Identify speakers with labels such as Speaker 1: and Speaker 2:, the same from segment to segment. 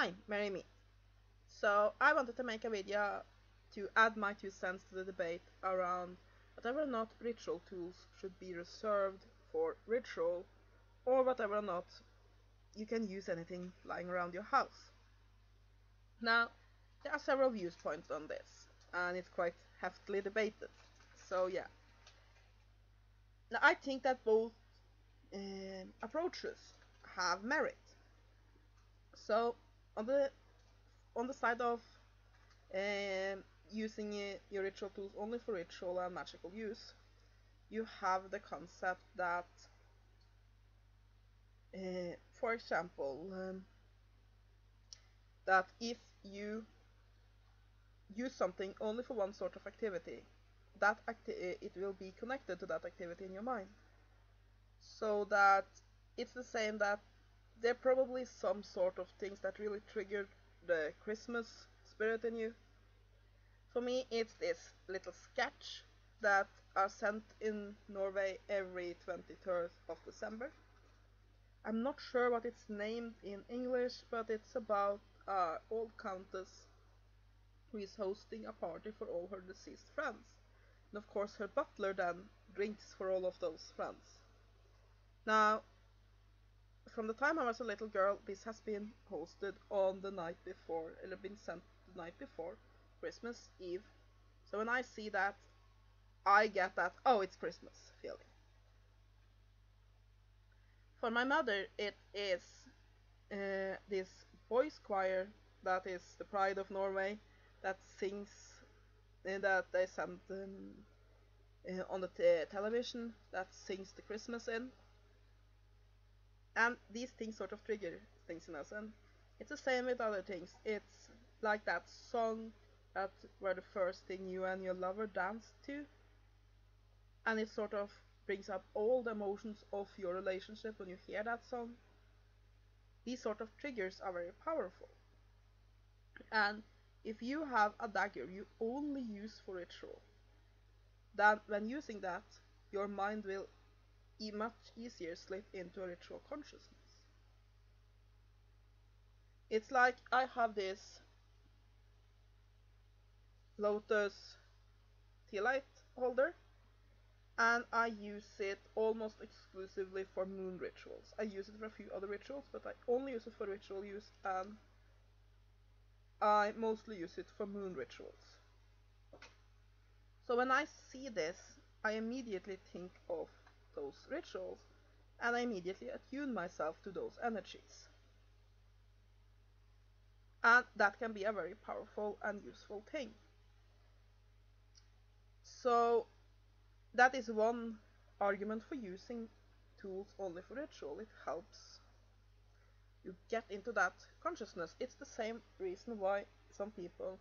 Speaker 1: Hi, marry me. So I wanted to make a video to add my 2 cents to the debate around whether or not ritual tools should be reserved for ritual or whether or not you can use anything lying around your house. Now, there are several viewpoints on this, and it's quite heftily debated. So yeah. Now I think that both approaches have merit. So on the side of using your ritual tools only for ritual and magical use, you have the concept that, for example, that if you use something only for one sort of activity, it will be connected to that activity in your mind. So that it's the same that there are probably some sort of things that really trigger the Christmas spirit in you. For me, it's this little sketch that are sent in Norway every 23rd of December. I'm not sure what it's named in English, but it's about an old countess who is hosting a party for all her deceased friends. And of course her butler then drinks for all of those friends. Now, from the time I was a little girl, this has been hosted on the night before, or been sent the night before Christmas Eve. So when I see that, I get that, oh, it's Christmas feeling. For my mother, it is this boys choir that is the pride of Norway, that sings, that they send on the television, that sings the Christmas in. And these things sort of trigger things in us, and it's the same with other things. It's like that song that were the first thing you and your lover danced to, and it sort of brings up all the emotions of your relationship when you hear that song. These sort of triggers are very powerful. And if you have a dagger you only use for ritual, then when using that, your mind will much easier slip into a ritual consciousness. It's like I have this lotus tea light holder, and I use it almost exclusively for moon rituals. I use it for a few other rituals, but I only use it for ritual use, and I mostly use it for moon rituals. So when I see this, I immediately think of those rituals, and I immediately attune myself to those energies. And that can be a very powerful and useful thing. So that is one argument for using tools only for ritual. It helps you get into that consciousness. It's the same reason why some people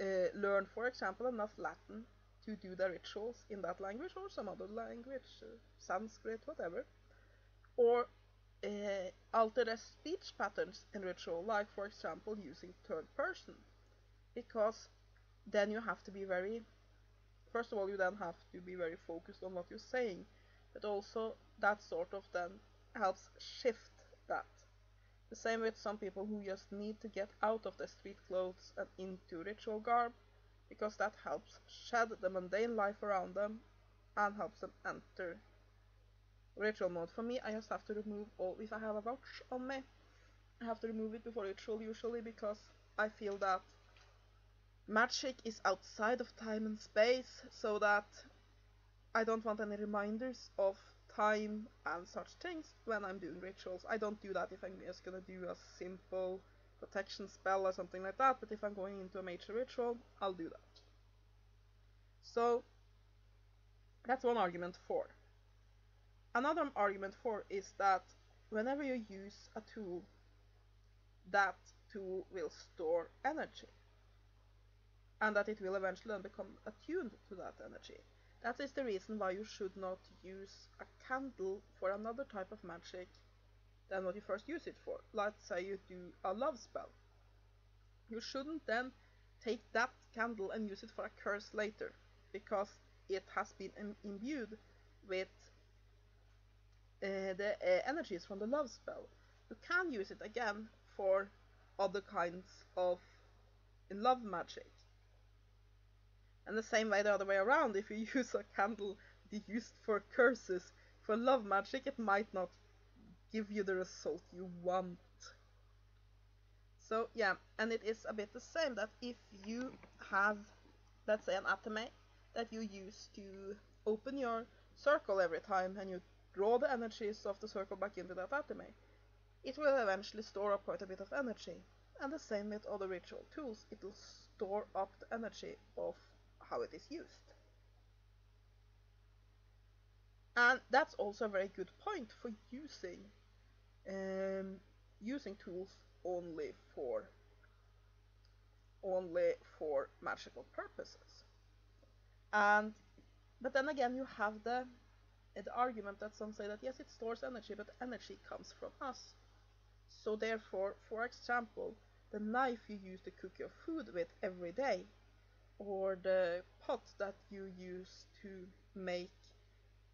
Speaker 1: learn, for example, enough Latin to do their rituals in that language or some other language, Sanskrit, whatever, or alter their speech patterns in ritual, like for example using third person, because then you have to be very, first of all, you then have to be very focused on what you're saying, but also that sort of then helps shift that. The same with some people who just need to get out of their street clothes and into ritual garb, because that helps shed the mundane life around them and helps them enter ritual mode. For me, I just have to remove all, if I have a watch on me, I have to remove it before ritual usually, because I feel that magic is outside of time and space, so that I don't want any reminders of time and such things when I'm doing rituals. I don't do that if I'm just gonna do a simple protection spell or something like that, but if I'm going into a major ritual, I'll do that. So that's one argument for. Another argument for is that whenever you use a tool, that tool will store energy, and that it will eventually then become attuned to that energy. That is the reason why you should not use a candle for another type of magic than what you first use it for. Let's say you do a love spell. You shouldn't then take that candle and use it for a curse later, because it has been imbued with the energies from the love spell. You can use it again for other kinds of love magic. And the same way the other way around, if you use a candle used for curses for love magic, it might not give you the result you want. So yeah, and it is a bit the same that if you have, let's say, an atome that you use to open your circle every time and you draw the energies of the circle back into that atome, it will eventually store up quite a bit of energy. And the same with other ritual tools, it will store up the energy of how it is used. And that's also a very good point for using tools only for magical purposes. But then again, you have the argument that some say that yes, it stores energy, but energy comes from us. So therefore, for example, the knife you use to cook your food with every day, or the pot that you use to make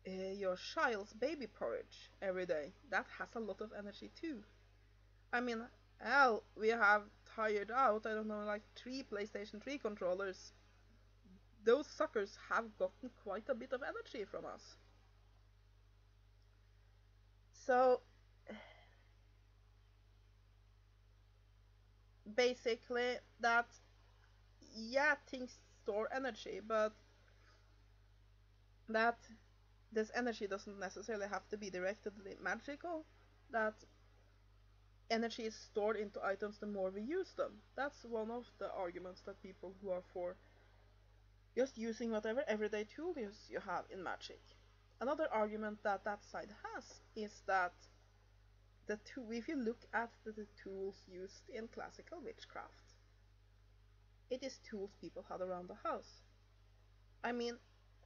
Speaker 1: your child's baby porridge every day, that has a lot of energy too. I mean, hell, we have tired out, I don't know, like 3 PlayStation 3 controllers. Those suckers have gotten quite a bit of energy from us. So, basically, that, yeah, things store energy, but that this energy doesn't necessarily have to be directly magical. That energy is stored into items the more we use them. That's one of the arguments that people who are for just using whatever everyday tools you have in Magic. Another argument that that side has is that if you look at the tools used in classical witchcraft, it is tools people had around the house. I mean,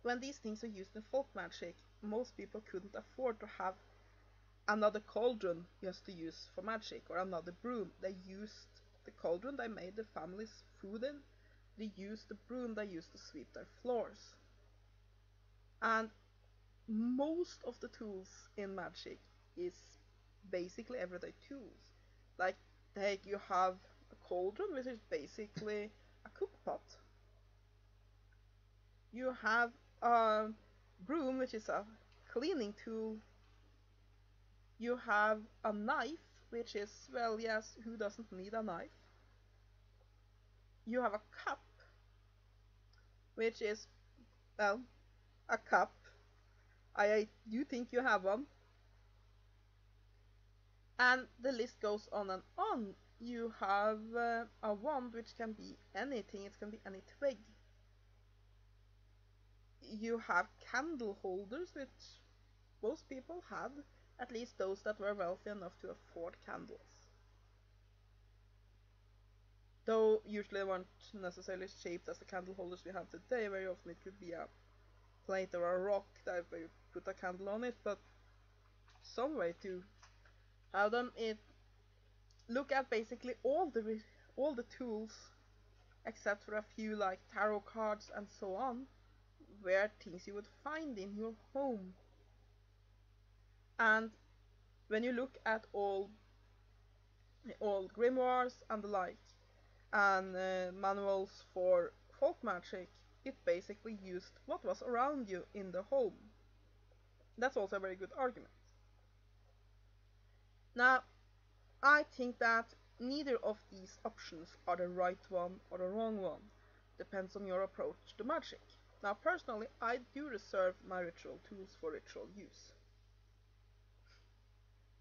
Speaker 1: when these things are used in folk magic, most people couldn't afford to have another cauldron just to use for magic, or another broom. They used the cauldron they made the family's food in. They used the broom they used to sweep their floors. And most of the tools in magic is basically everyday tools. Like, you have a cauldron, which is basically a cook pot. You have a broom, which is a cleaning tool. You have a knife, which is, well, yes, who doesn't need a knife? You have a cup, which is, well, a cup. I do think you have one. And the list goes on and on. You have a wand, which can be anything. It can be any twig. You have candle holders, which most people had, at least those that were wealthy enough to afford candles. Though usually they weren't necessarily shaped as the candle holders we have today. Very often it could be a plate or a rock that you put a candle on it, but some way to have them. Look at basically all the tools, except for a few like tarot cards and so on, were things you would find in your home. And when you look at all grimoires and the like, and manuals for folk magic, it basically used what was around you in the home. That's also a very good argument. Now, I think that neither of these options are the right one or the wrong one. Depends on your approach to magic. Now, personally, I do reserve my ritual tools for ritual use.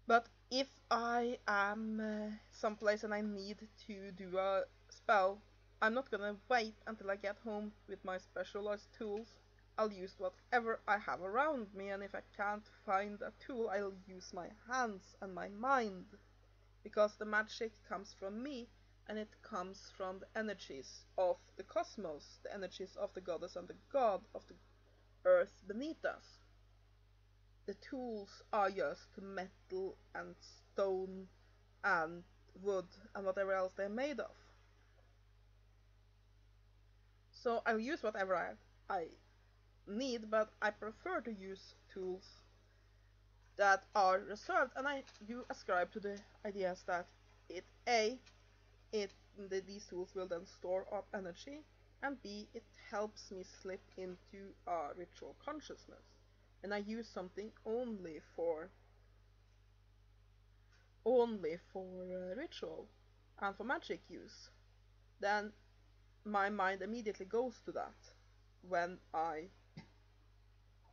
Speaker 1: But if I am someplace and I need to do a spell, I'm not gonna wait until I get home with my specialized tools. I'll use whatever I have around me, and if I can't find a tool, I'll use my hands and my mind. Because the magic comes from me, and it comes from the energies of the cosmos, the energies of the goddess and the god of the earth beneath us. The tools are just metal and stone and wood and whatever else they're made of. So I'll use whatever I need, but I prefer to use tools that are reserved, and I do ascribe to the ideas that these tools will then store up energy, and B, it helps me slip into a ritual consciousness. And I use something only for ritual and for magic use, then my mind immediately goes to that when I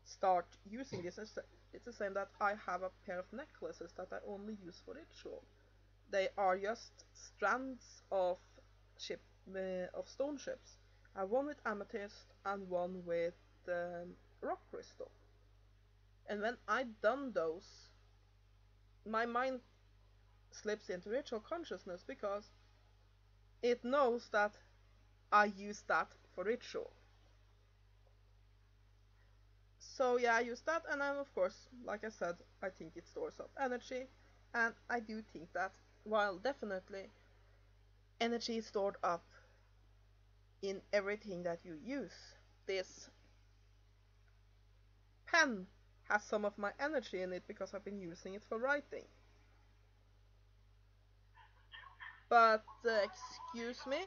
Speaker 1: start using this. It's the same that I have a pair of necklaces that I only use for ritual. They are just strands of stone chips. I have one with amethyst and one with rock crystal. And when I've done those, my mind slips into ritual consciousness because it knows that I use that for ritual. So yeah, I use that, and then of course, like I said, I think it stores up energy, and I do think that while definitely energy is stored up in everything that you use, this pen has some of my energy in it because I've been using it for writing. But excuse me.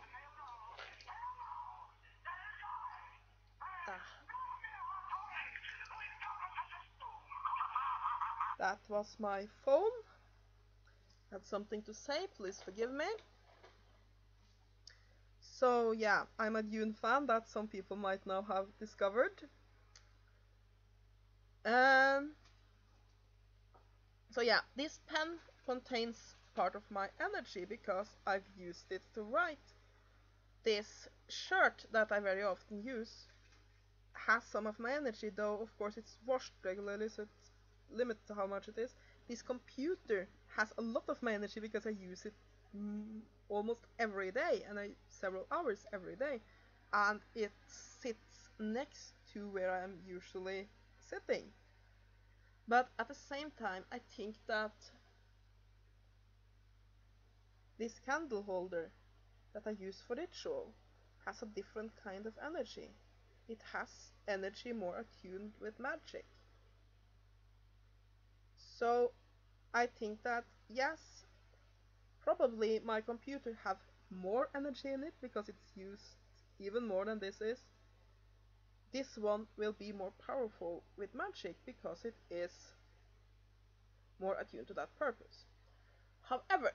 Speaker 1: Ah, that was my phone. Had something to say, please forgive me. So yeah, I'm a Dune fan that some people might now have discovered. Um, so yeah, this pen contains part of my energy because I've used it to write. This shirt that I very often use has some of my energy, though of course it's washed regularly, so it's limited to how much it is. This computer has a lot of my energy because I use it almost every day, and several hours every day, and it sits next to where I'm usually sitting. But at the same time, I think that this candle holder that I use for ritual has a different kind of energy. It has energy more attuned with magic. So I think that yes, probably my computer have more energy in it because it's used even more than this is. This one will be more powerful with magic because it is more attuned to that purpose. However,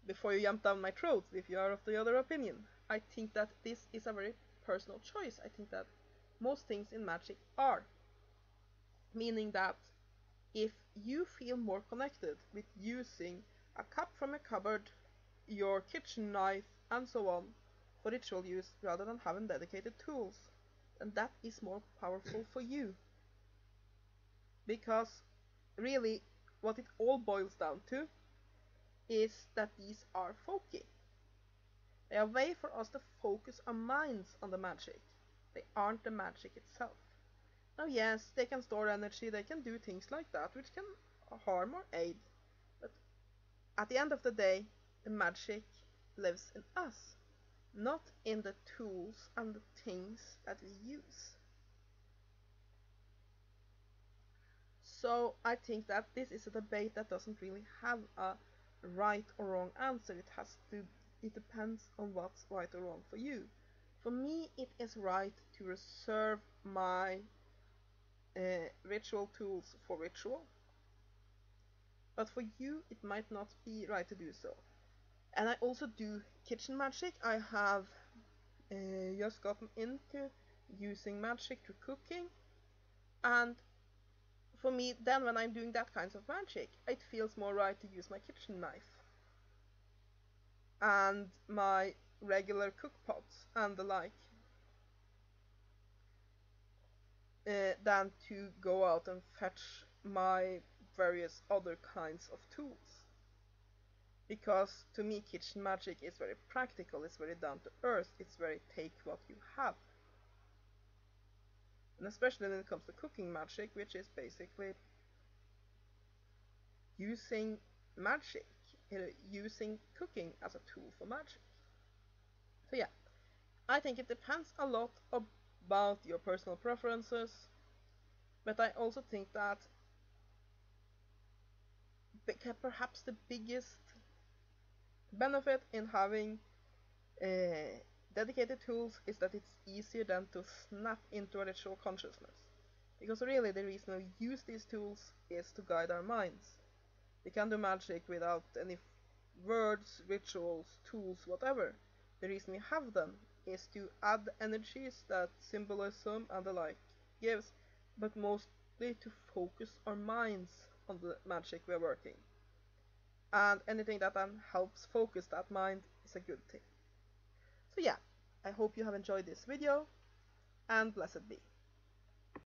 Speaker 1: before you jump down my throat if you are of the other opinion, I think that this is a very personal choice. I think that most things in magic are. Meaning that if you feel more connected with using a cup from a cupboard, your kitchen knife, and so on for ritual use rather than having dedicated tools, then that is more powerful for you. Because really, what it all boils down to is that these are folky. They are a way for us to focus our minds on the magic. They aren't the magic itself. Now yes, they can store energy, they can do things like that, which can harm or aid. But at the end of the day, the magic lives in us, not in the tools and the things that we use. So I think that this is a debate that doesn't really have a right or wrong answer. It depends on what's right or wrong for you. For me, it is right to reserve my ritual tools for ritual, but for you it might not be right to do so. And I also do kitchen magic. I have just gotten into using magic to cooking, and for me then when I'm doing that kinds of magic, it feels more right to use my kitchen knife and my regular cook pots and the like than to go out and fetch my various other kinds of tools. Because to me kitchen magic is very practical, it's very down to earth, it's very take what you have. And especially when it comes to cooking magic, which is basically using magic, using cooking as a tool for magic. So yeah, I think it depends a lot about your personal preferences, but I also think that perhaps the biggest The benefit in having dedicated tools is that it's easier than to snap into a ritual consciousness. Because really the reason we use these tools is to guide our minds. We can do magic without any words, rituals, tools, whatever. The reason we have them is to add energies that symbolism and the like gives, but mostly to focus our minds on the magic we are working. And anything that then helps focus that mind is a good thing. So yeah, I hope you have enjoyed this video, and blessed be.